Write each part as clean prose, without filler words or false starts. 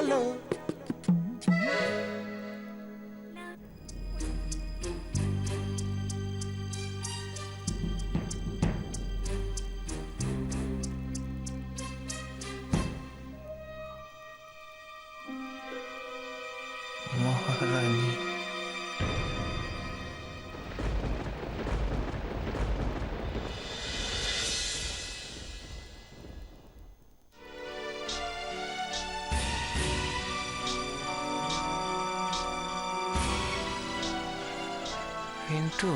গেল। মহারানী, পিন্টু,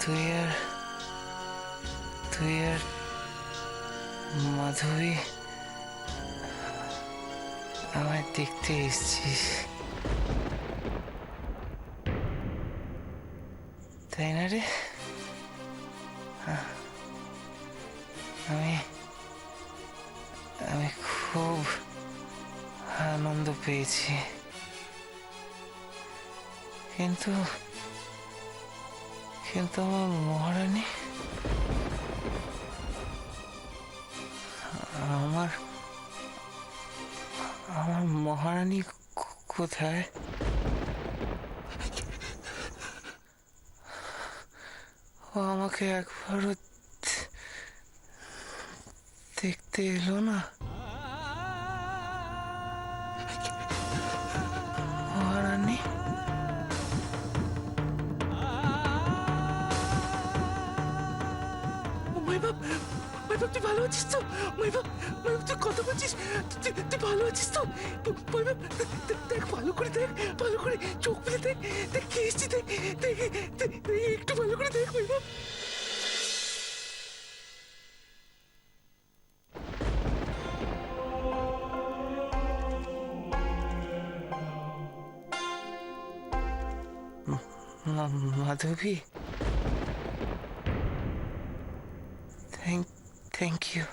তুই আর মাধবী আমায় দেখতে এসেছিস, তাই না রে? আমি খুব আনন্দ পেয়েছি, কিন্তু আমার মহারানী, আমার মহারানী কোথায়? ও আমাকে একবারও দেখতে এলো না। মহারানী, তুই ভালো আছিস তো? তুই কথা বলছিস? তুই ভালো আছিস তো? দেখ, ভালো করে দেখ, ভালো করে চোখ মেলে দেখ, দেখ কে এসছি, দেখ একটু ভালো করে দেখ বৈভব। মাধবী, থ্যাংক ইউ।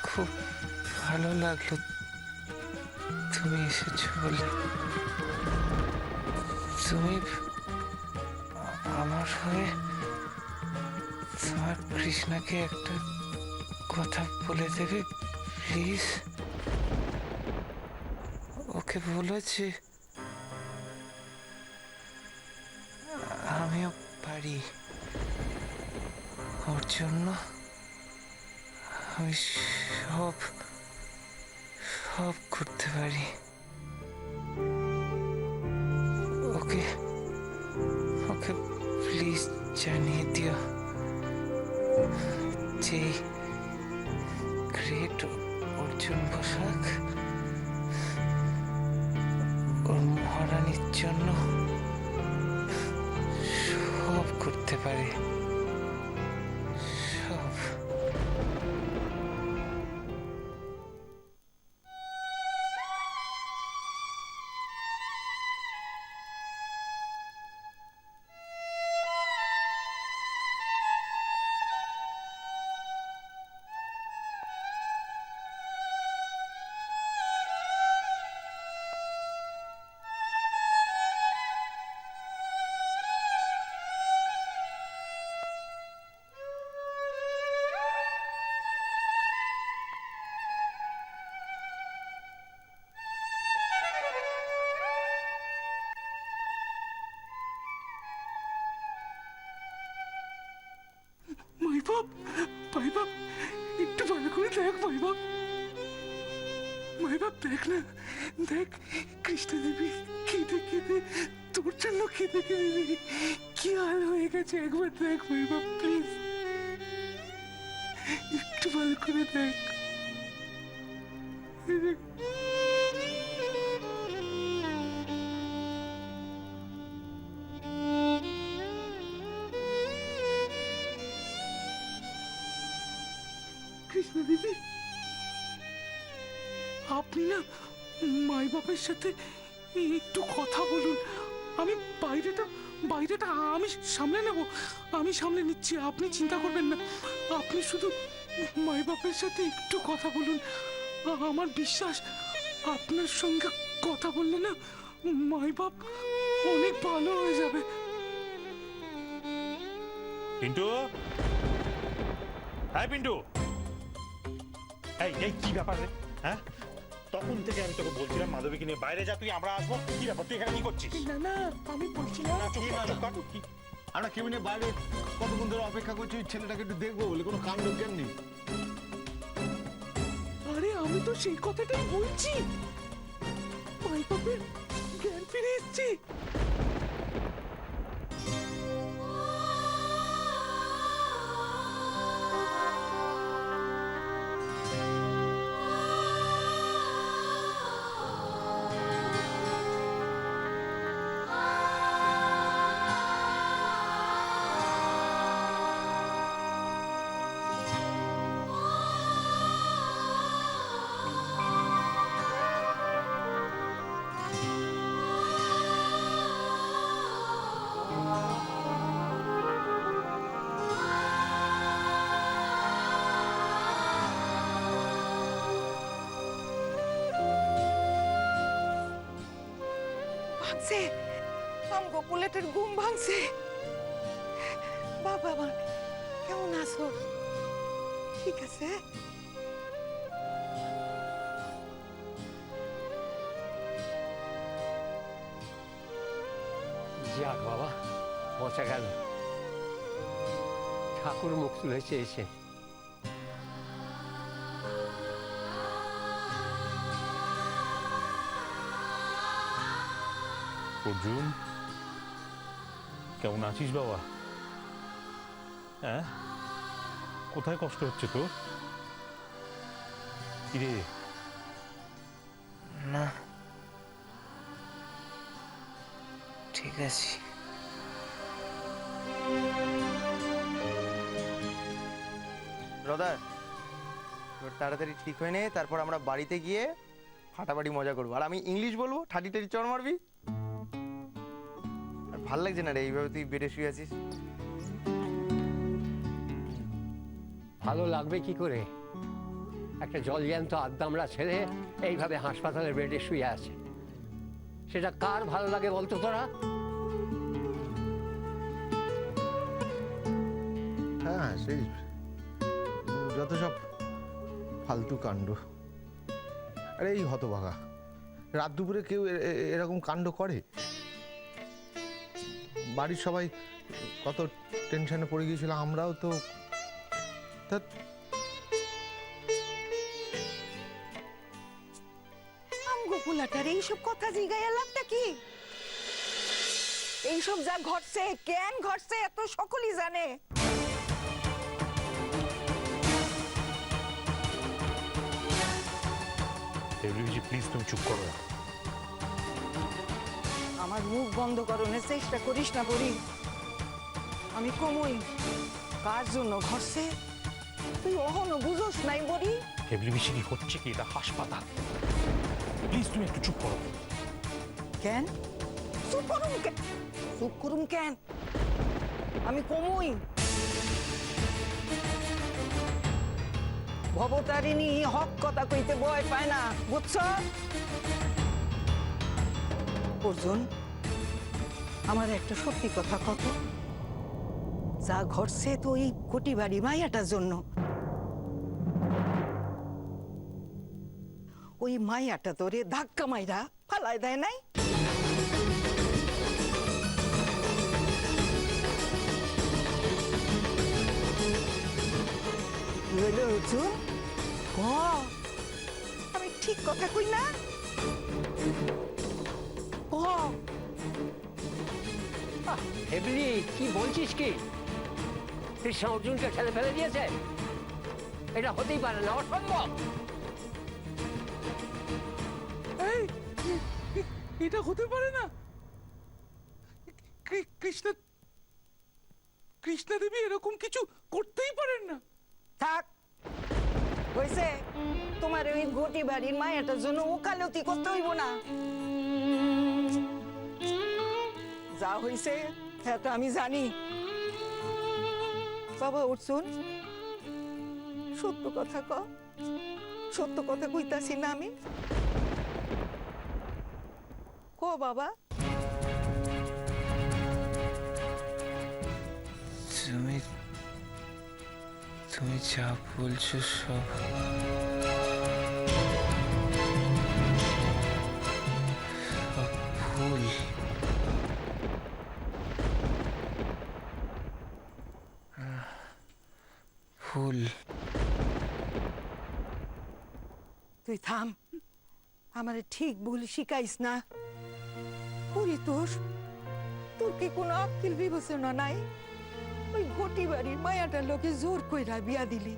খুব ভালো লাগলো তুমি এসেছো বলে। তুমি আমার হয়ে তোমার কৃষ্ণাকে একটা কথা বলে দেবে প্লিজ? ওকে বলো যে আমিও পারি, ওর জন্য আমি সব করতে পারি। ওকে প্লিজ জানিয়ে দিও যে গ্রেট অর্জুন পোশাক ওর মহারানীর জন্য সব করতে পারে, সব। বৈভব, একটু ভালো করে দেখ বৈভব। দেখ না, দেখ কৃষ্ণা দেবী কেঁদে কেঁদে তোর জন্য কেঁদে কেঁদে কি হাল হয়ে গেছে, একবার দেখ বৈভব প্লিজ, একটু ভালো করে দেখ। কৃষ্ণা দেবী, আপনি না মাই বাপের সাথে একটু কথা বলুন। আমি বাইরেটা আমি সামলে নেব, আমি সামলে নিচ্ছি, আপনি চিন্তা করবেন না। আপনি শুধু মাই বাপের সাথে একটু কথা বলুন। আমার বিশ্বাস আপনার সঙ্গে কথা বললে না মাই বাপ অনেক ভালো হয়ে যাবে। পিন্টু, হ্যাঁ পিন্টু, এই এই কি ব্যাপার রে? হ্যাঁ, তখন থেকে আমি তোকে বলছিলাম মাধবীকে নিয়ে বাইরে যা, তুই আমরা আসবো। কি ব্যাপার, তুই এখানে কি করছিস? না না, আমি বলছিলাম না, চুপ কর, চুপ কর। কি? আমরা কেবিনে বাইরে কতক্ষণ ধরে অপেক্ষা করছি ওই ছেলেটাকে একটু দেখবো বলে, কোনো কাণ্ড জ্ঞান নেই। আরে আমি তো সেই কথাটাই বলছি, মাই বাপের জ্ঞান ফিরে এসছে। ভাঙছে, আমগো বুলেটের ঘুম ভাঙছে। বাবা আমার কেমন আছো? ঠিক আছে? যাক বাবা, পচা গেল। ঠাকুর মুখ তুলে চেয়েছে। অর্জুন, কেমন আছিস বাবা? হ্যাঁ, কোথায় কষ্ট হচ্ছে তোর? কিরে? না, ঠিক আছে। ব্রাদার, তাড়াতাড়ি ঠিক হয়ে নে, তারপর আমরা বাড়িতে গিয়ে ফাটাফাটি মজা করবো। আর আমি ইংলিশ বলবো, ঠাটি ঠাটি চড় মারবি। আর ভাল লাগছে না রে এইভাবে তুই বেডে শুয়ে আছিস। ভালো লাগবে কি করে? একটা জলজ্যান্ত আদ্দামরা ছেলে এইভাবে হাসপাতালের বেডে শুয়ে আছে, সেটা কার ভালো লাগে বলতো তোরা? হ্যাঁ, সেই যত সব ফালতু কাণ্ড। আরে এই হতভাগা, রাত দুপুরে কেউ এরকম কাণ্ড করে? বাড়ির সবাই কত টেনশনে পড়ে গিয়েছিল, আমরাও তো। ধ্যাৎ। আমগো বুলাটার এইসব কথা জিগাইয়া লাভটা কি? এইসব যা ঘটছে, কেন ঘটছে, এত সকলেই জানে। প্লিজ তুমি চুপ করো না। আমার মুখ বন্ধ করণের চেষ্টা করিস না বলি। আমি কমই কার জন্য ঘটছে তুই অহনো বুঝোস নাই বলি। এমনিবিসি কি হচ্ছে কি? এটা হাসপাতাল। প্লিজ তুমি একটু চুপ করো। কেন চুপ করুম কেন? চুপ করুম কেন? আমি কমই। ভবতারিণী হক কথা কইতে ভয় পায় না, বুঝছ? অর্জুন, আমার একটা সত্যি কথা কত, যা ঘটছে তো ওই কোটি বাড়ি মাইয়াটার জন্য। ওই মাইয়াটা তোরে ধাক্কা মাইরা ফালায় দেয় নাই? অর্জুন, আমি ঠিক কথা কই না? হেবলি, কি বলছিস কি? কৃষ্ণ অর্জুনকে ঠেলে ফেলে দিয়েছে? এটা হতেই পারে না, অসম্ভব। এই, এটা হতে পারে না। কৃষ্ণা দেবী এরকম কিছু করতেই পারেন না। থাক, হয়েছে। তোমার ওই ঘটি বাড়ির মায়াটার জন্য ওকালতি করতে হইব না। যা হয়েছে হ্যাঁ তো আমি জানি। বাবা অর্জুন, সত্য কথা ক। সত্য কথা কইতাছি না আমি? ক বাবা। তুমি যা বলছো সব ভুল। তুই থাম, আমারে ঠিক ভুল শিখাইস না। পুরি তোর তোর কি কোনো আক্কেল বিবেচনা নাই? ওই ঘটি বাড়ির মায়াটার লোকে জোর কইরা বিয়া দিলি।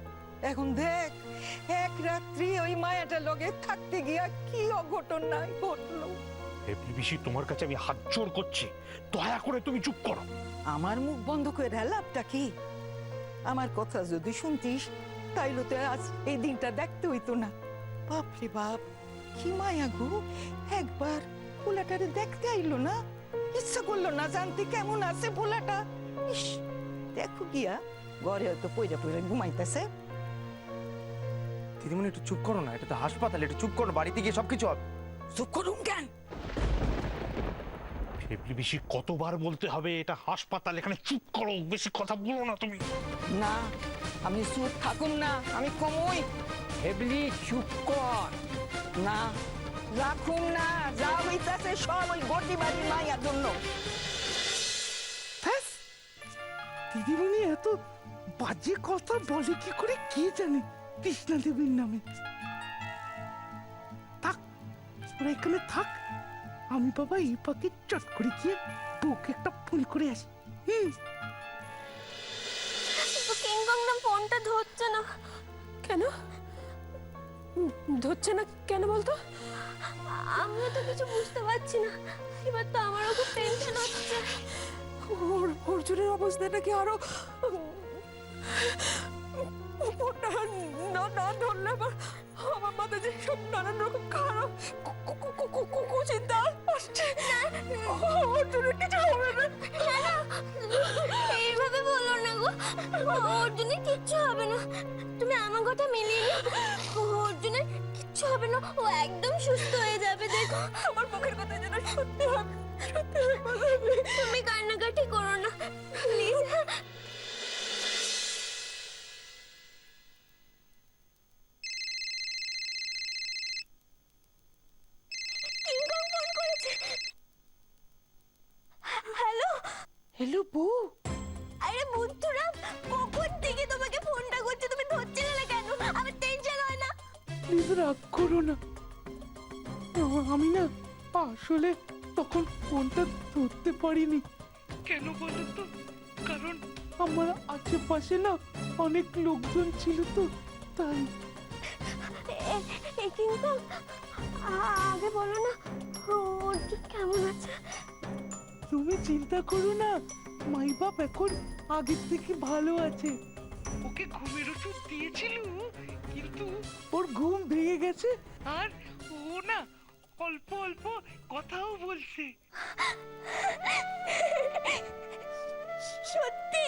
এখন দেখ এক রাত্রি ওই মায়াটার লগে থাকতে গিয়া কি অঘটন নাই ঘটলো। পিসি, তোমার কাছে আমি হাত জোর করছি, দয়া করে তুমি চুপ করো। আমার মুখ বন্ধ করে লাভটা কি? আমার কথা যদি শুনতিস তাইলে তো আজ এই দিনটা দেখতে হইতো না। বাপরে বাপ, কি মায়া গো! একবার পোলাটারে দেখতে আইলো না, ইচ্ছা করলো না জানতে কেমন আছে পোলাটা। ইস, দেখো গিয়া ঘরে হয়তো পইরা পইরা ঘুমাইতেছে। দিদিমণি একটু চুপ করো না, এটা তো হাসপাতাল, একটু চুপ করো, বাড়িতে গিয়ে সবকিছু হবে। চুপ করুন কেন? পিসি, কতবার বলতে হবে এটা হাসপাতাল, এখানে চুপ করো, বেশি কথা বলো না তুমি। না, আমি চুপ থাকুম না, আমি কমই হেবলি চুপ কর। না, রাখুন না। যা হইতাছে সব ওই গটি বাড়ির মায়ার জন্য। ব্যাস, দিদিমণি এত বাজে কথা বলে কি করে কে জানে কৃষ্ণা দেবীর নামে। থাক, ওরা এখানে থাক, আমি বাবা এই পাকে চট করে গিয়ে বউকে একটা ফোন করে আসি। কিংকং না ফোনটা ধরছে না কেন? ধরছে না কেন বলতো? আমিও তো কিছু বুঝতে পারছি না। এবার তো আমারও খুব টেনশন হচ্ছে। অর্জুনের অবস্থাটা কি আরো ফোনটা না ধরলে আমার মাথায় যে সব নানান রকম খারাপ চিন্তা আসছে। অর্জুনের কিছু হবে না। এইভাবে বলো না গো, অর্জুনের কিচ্ছু হবে না। তুমি আমার কথা মিলিয়ে নিও, অর্জুনের কিচ্ছু হবে না, ও একদম সুস্থ হয়ে যাবে। দেখো আমার মুখের কথা যেন সত্যি হবে, সত্যি হবে। তুমি কান্নাকাটি করো না প্লিজ। হ্যালো হ্যালো বউ, আরে বুদ্ধুরাম, কখন থেকে তোমাকে ফোনটা করছি, তুমি ধরছিলে না কেন? আমার টেনশন হয় না? প্লিজ রাগ করো না। আমি না আসলে তখন ফোনটা ধরতে পারিনি। কেন বলো তো? কারণ আমার আশেপাশে না অনেক লোকজন ছিল তো, তাই। কিন্তু আগে বলো না অর্জুন কেমন আছে? তুমি চিন্তা করো না, মাই বাপ এখন আগের থেকে ভালো আছে। ওকে ঘুমের ওষুধ দিয়েছিল, কিন্তু ওর ঘুম ভেঙে গেছে আর ও না অল্প অল্প কথাও বলছে। সত্যি?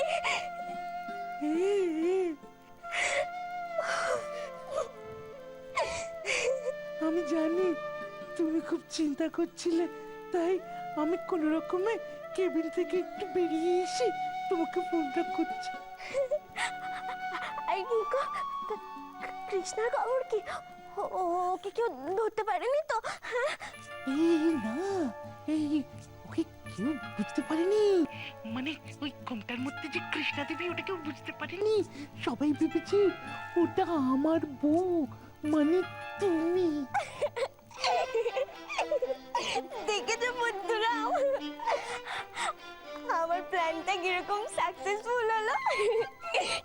আমি জানি তুমি খুব চিন্তা করছিলে, তাই আমি কোন রকমে কেবিন থেকে একটু বেরিয়ে এসে তোমাকে ফোনটা করছি। আর কৃষ্ণার খবর কি? ওকে কেউ ধরতে পারেনি তো? হ্যাঁ, এই না, এই ওকে কেউ বুঝতে পারেনি। মানে ওই ঘোমটার মধ্যে যে কৃষ্ণা দেবী, ওটা কেউ বুঝতে পারেনি। সবাই ভেবেছে ওটা আমার বউ, মানে তুমি। দেখেছো বন্ধুরা আমার প্ল্যানটা কিরকম সাকসেসফুল হলো?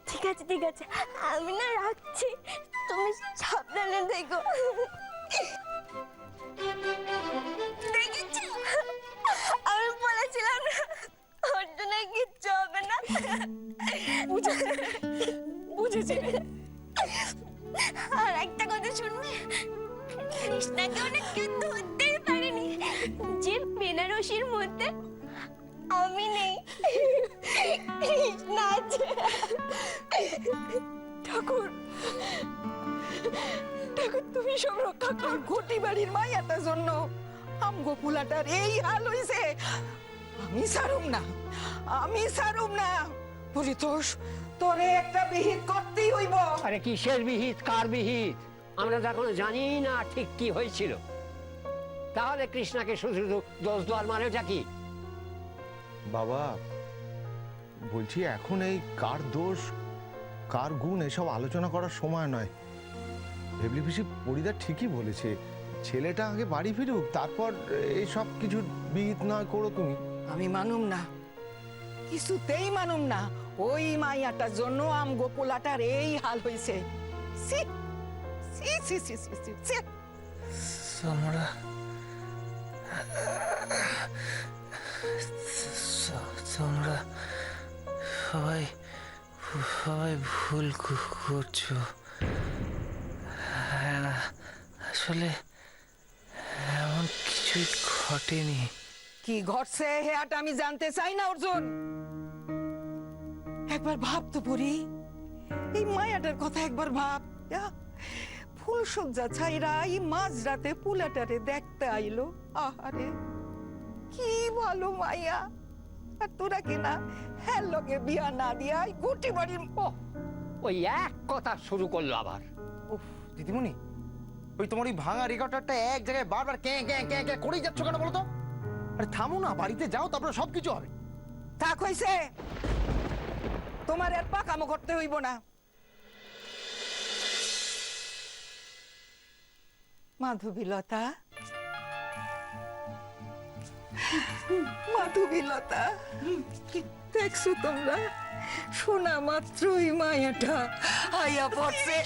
ঠিক আছে ঠিক আছে, আমি না রাখছি, তুমি সাবধানে দেখো। দেখেছো, আমি বলেছিলাম না অর্জুনের কিচ্ছু হবে না। বুঝেছি। আর একটা কথা শুনবে, কৃষ্ণাকে অনেক কেউ ধরতেই পারেনি যে বেনারসির মধ্যে আমি নেই, কৃষ্ণা আছে। ঠাকুর, ঠাকুর তুমি সব রক্ষা কর ঘটি বাড়ির মায়াটার জন্য। আমগো পোলাটার এই হাল হইছে, আমি ছাড়ুম না, আমি ছাড়ুম না। পরিতোষ, তোরে একটা বিহিত করতেই হইব। আরে কিসের বিহিত, কার বিহিত? আমরা তো এখনো জানি না ঠিক কি হয়েছিল। তাহলে কৃষ্ণাকে শুধু শুধু দোষ দেওয়ার মানেটা কি? বাবা বলছি, এখন এই কার দোষ কার গুণ এসব আলোচনা করার সময় নয়। ভেবলি পিসি পরিদা ঠিকই বলেছে, ছেলেটা আগে বাড়ি ফিরুক, তারপর এই সব কিছু বিহিত নয় করো তুমি। আমি মানুম না, কিছুতেই মানুম না। ওই মাইয়াটার জন্য আমগো পোলাটার এই হাল হয়েছে। ছি ছি ছি ছি ছি ছি ছি। তোমরা তোমরা সবাই সবাই ভুল করছো। আসলে এমন কিছুই ঘটেনি। কি ঘটছে হেয়াটা আমি জানতে চাই না অর্জুন। একবার ভাব তো পড়ি, এই মায়াটার কথা একবার ভাব। ফুল সজ্জা ছাইরা এই মাঝরাতে পুলাটারে দেখতে আইলো। আহারে কি ভালো মাইয়া, আর তোরা কিনা হ্যাঁ লগে বিয়া না দিয়া গুটি বাড়ির। ওই এক কথা শুরু করলো আবার। উফ দিদিমণি, ওই তোমার ওই ভাঙা রেকর্ডারটা এক জায়গায় বারবার ক্যাঁ ক্যাঁ ক্যাঁ ক্যাঁ করেই যাচ্ছ কেন বলো তো? আরে থামো না, বাড়িতে যাও, তারপরে সবকিছু হবে। থাক হইছে, তোমার আর পাকামো করতে হইব না। মাধবীলতা, মাধবীলতা, দেখছো তোমরা? শোনা মাত্রই মায়াটা আইয়া পড়ছে।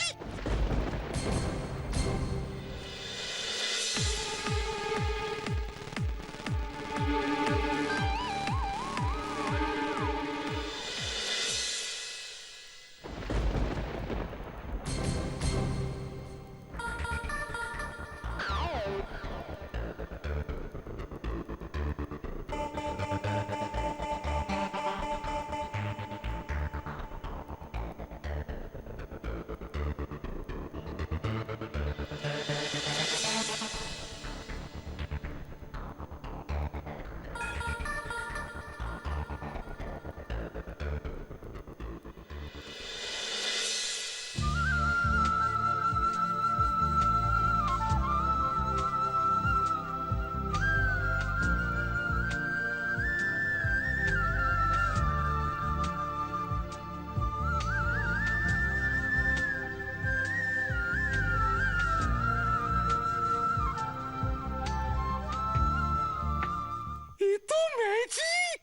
এ তো ম্যাজিক।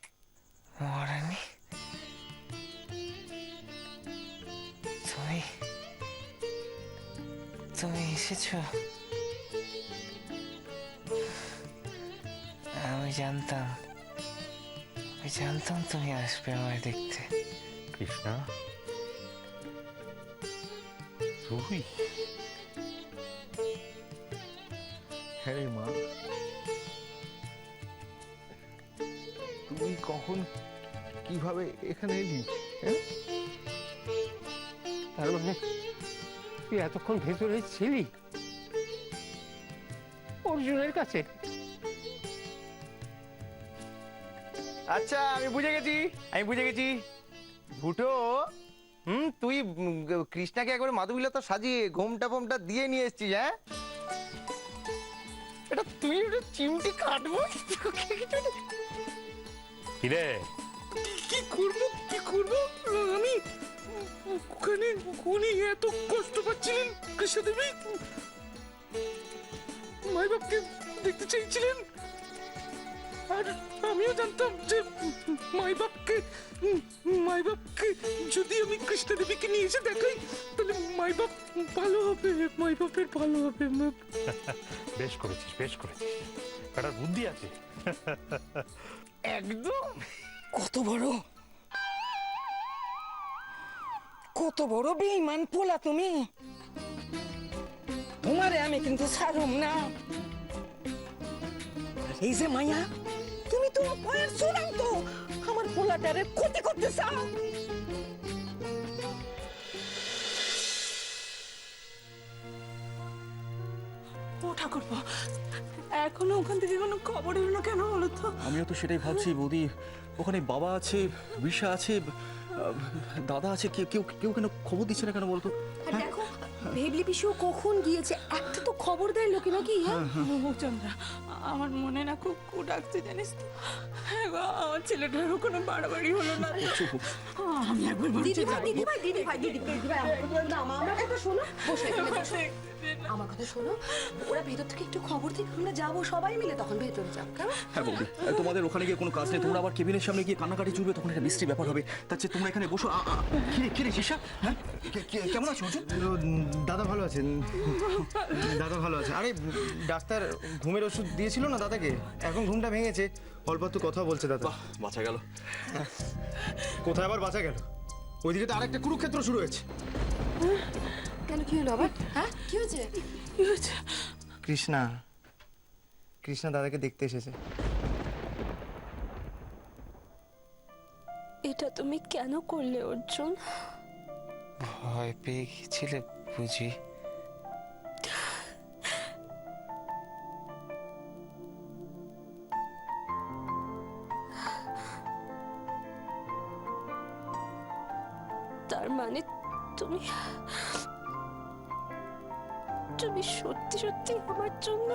মহারানী, তুমি তুমি এসেছো? আমি জানতাম তুমি আসবে আমায় দেখতে। কৃষ্ণা, তুই? হ্যাঁ রে মা, তুই কখন কিভাবে এখানে এলি? হ্যাঁ, তার মানে তুই এতক্ষণ ভেতরে ছিলি অর্জুনের কাছে? আচ্ছা আমি বুঝে গেছি ফুটো। তুই কৃষ্ণাকে একবার মাধবীলতা সাজিয়ে ঘোমটা ফোমটা দিয়ে নিয়ে এসছিস? হ্যাঁ, এটা তুই ওটা চিমটি কাটবো। কিরে, কি করব আমি? ওখানে উনি এত কষ্ট পাচ্ছিলেন, কৃষ্ণদেবী মাই বাপকে দেখতে চাইছিলেন, আর আমিও জানতাম যে মাই বাপকে যদি আমি কৃষ্ণদেবীকে নিয়ে এসে দেখাই তাহলে মাই বাপ ভালো হবে, মাই বাপের ভালো হবে। বেশ করেছিস, একটা বুদ্ধি আছে। একদম। কত বড় বেঈমান পোলা তুমি। তোমারে আমি কিন্তু ছাড়ুম না। এই যে মায়া, তুমি তো ভয়ের চূড়ান্ত আমার পোলাটারে ক্ষতি করতে চাও। ও ঠাকুরপো, এখনো ওখান থেকে কোনো খবর এলো না কেন বলো তো? আমিও তো সেটাই ভাবছি বৌদি। ওখানে বাবা আছে, বিশা আছে, দাদা আছে, কেউ কেন খবর দিচ্ছে না কেন বলতো? আর দেখো ভেবলি পিসিও কখন গিয়েছে, একটা তো খবর দেয় লোকে নাকি। হ্যাঁ ও চন্দ্রা, আমার মনে না খুব ডাকছে জানিস তো। হ্যাঁ গো, আমার ছেলেটারও কোনো বাড়াবাড়ি হলো না। আমি একবার আমার কথা শোনো, বসো এখানে বসো। আমার কথা শোনো, ওরা ভেতর থেকে একটু খবর দিক, আমরা যাবো সবাই মিলে, তখন ভেতরে যাবো কেমন? হ্যাঁ বৌদি, তোমাদের ওখানে গিয়ে কোনো কাজ নেই, তোমরা আবার কেবিনের সামনে গিয়ে কান্নাকাটি চলবে, তখন একটা মিষ্টি ব্যাপার হবে। তার চেয়ে তোমরা এখানে বসো। কি রে জিসা, হ্যাঁ কেমন আছো অর্জুন? দাদা ভালো আছেন? দাদা ভালো আছে। আরে ডাক্তার ঘুমের ওষুধ দিয়েছিল না দাদাকে, এখন ঘুমটা ভেঙেছে, অল্প একটু কথা বলছে দাদা। বাহ, বাঁচা গেল। কোথায় আবার বাঁচা গেল? ওইদিকে তো আরেকটা কুরুক্ষেত্র শুরু হয়েছে। কেন, কি হলো আবার? হ্যাঁ, কি হয়েছে? কৃষ্ণা দাদাকে দেখতে এসেছে। এটা তুমি কেন করলে অর্জুন? ভয় পেয়ে গিয়েছিলে বুঝি? তার মানে তুমি তুমি সত্যি সত্যি আমার জন্য